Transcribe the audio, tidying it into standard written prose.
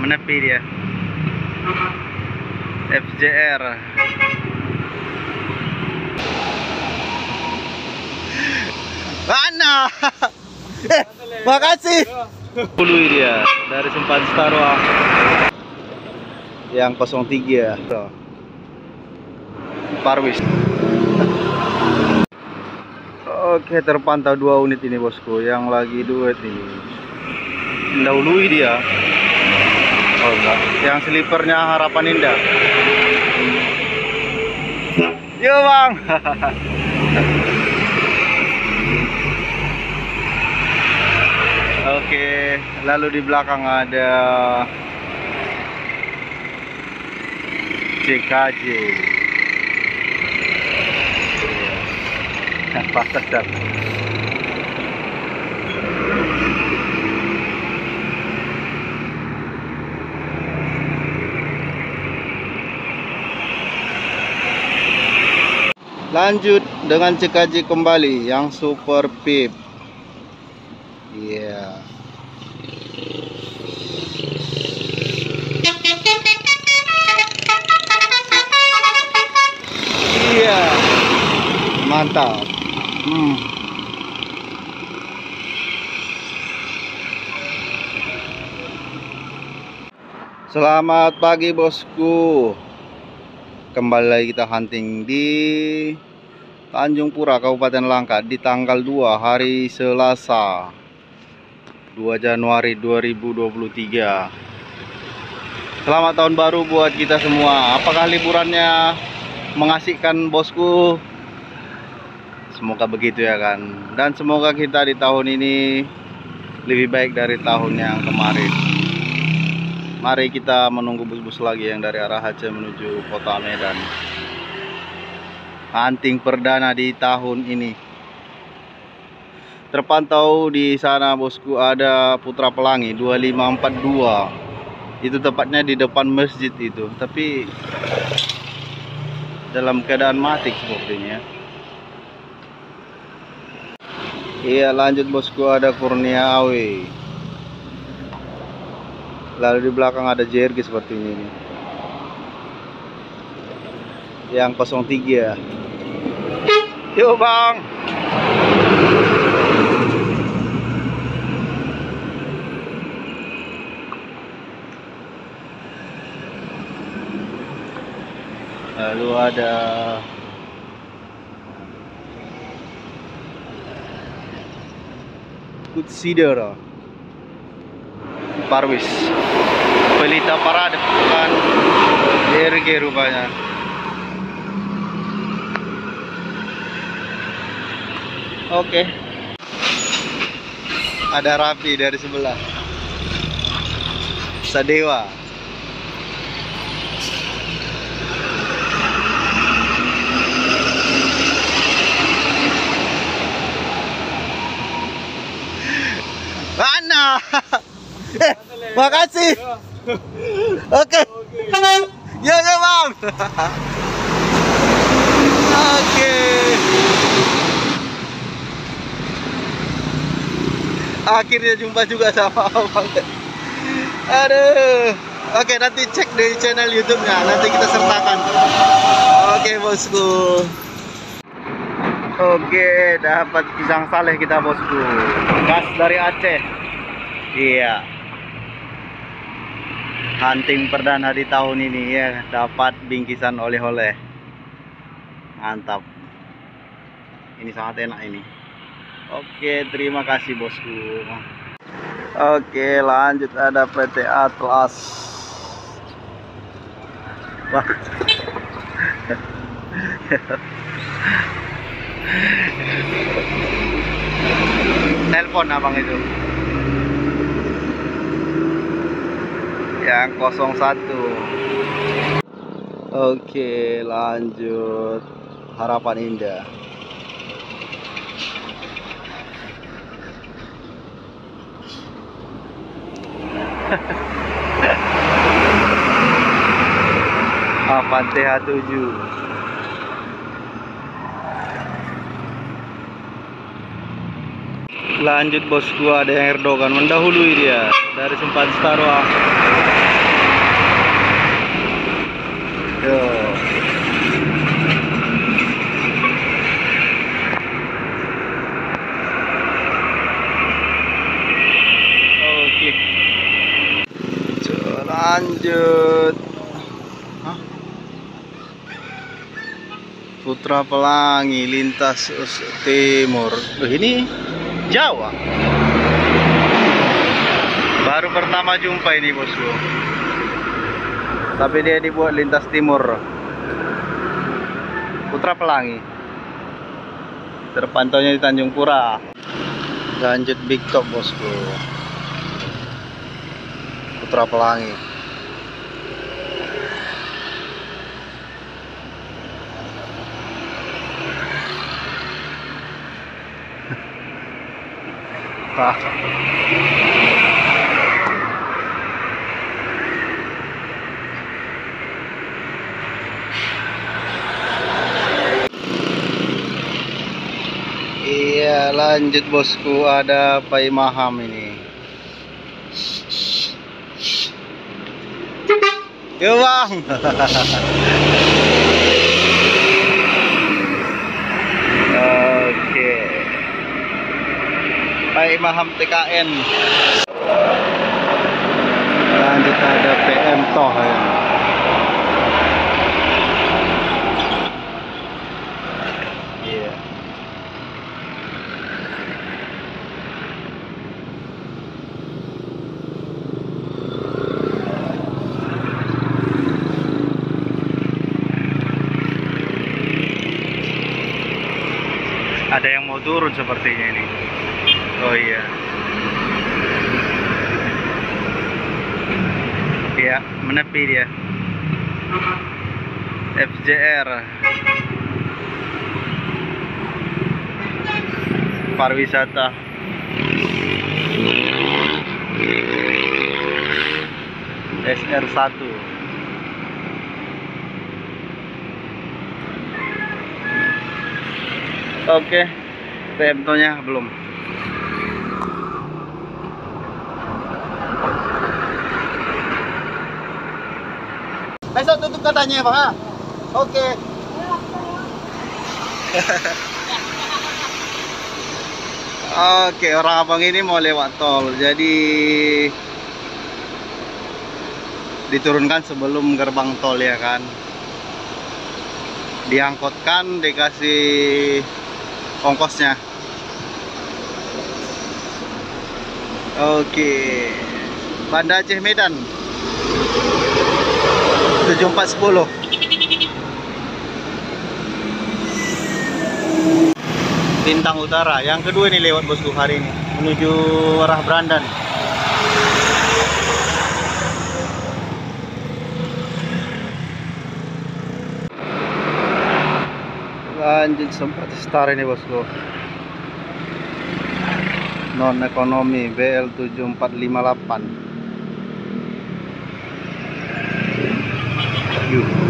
menepi dia. FJR. Mana? Makasih. Pului dia dari Sempan Starwa. Yang 03. Parwis. Oke, terpantau 2 unit ini bosku, yang lagi duet ini. Mendahului dia. Oh enggak, yang slipernya Harapan Indah. Yo bang. Oke, lalu di belakang ada CKJ. Pasar dah. Lanjut dengan CKJ kembali yang Super Pip. Iya. Iya. Mantap. Selamat pagi bosku. Kembali lagi kita hunting di Tanjung Pura, Kabupaten Langkat di tanggal 2 hari Selasa 2 Januari 2023. Selamat tahun baru buat kita semua. Apakah liburannya mengasihkan bosku? Semoga begitu ya kan. Dan semoga kita di tahun ini lebih baik dari tahun yang kemarin. Mari kita menunggu bus-bus lagi yang dari arah Aceh menuju kota Medan. Hunting perdana di tahun ini. Terpantau di sana bosku ada Putra Pelangi 2542. Itu tepatnya di depan masjid itu. Tapi dalam keadaan mati sepertinya. Iya, lanjut bosku, ada Kurnia Awe. Lalu di belakang ada JRG seperti ini. Yang 03. Yuk bang. Lalu ada Kutsidera Parwis Pelita Parade, bukan JRG rupanya. Oke. Ada Rapi dari sebelah. Sadewa. Mana? Makasih. Oke. Ya bang. Oke. Akhirnya jumpa juga sama abang. Aduh. Oke, nanti cek di channel YouTube-nya. Nanti kita sertakan. Oke bosku. Oke, dapat pisang saleh kita bosku. Gas dari Aceh. Iya. Hunting perdana di tahun ini ya, dapat bingkisan oleh-oleh. Mantap. Ini sangat enak ini. Oke, terima kasih bosku. Oke, lanjut ada PT Atlas. Wah. Telepon abang itu. Yang 01. Oke, lanjut Harapan Indah. Avante H7. Lanjut bosku, ada yang Erdogan mendahului dia dari Sempan Starwa. Tuh. Oke. Lanjut. Hah? Putra Pelangi lintas timur. Ini Jawa. Baru pertama jumpa ini bosku. Tapi dia dibuat lintas timur. Putra Pelangi. Terpantaunya di Tanjung Pura. Lanjut big top bosku. Putra Pelangi. Iya, lanjut bosku, ada Pai Maham ini. Yo bang. Oke. Pai Maham TKN. Lanjut ada PM Toh ya. Iya. Ada yang mau turun sepertinya ini. Oh iya. Ya, menepi dia. FJR pariwisata. SR1. Oke, PMT-nya belum. Besok tutup katanya Pak. Oke. Oke, orang abang ini mau lewat tol, jadi diturunkan sebelum gerbang tol ya kan. Diangkutkan, dikasih ongkosnya. Oke, Banda Aceh Medan 7410. Bintang Utara yang kedua ini lewat bosku hari ini menuju arah Brandan. Lanjut sempat star ini bosku. Non ekonomi BL 7458. Yuk.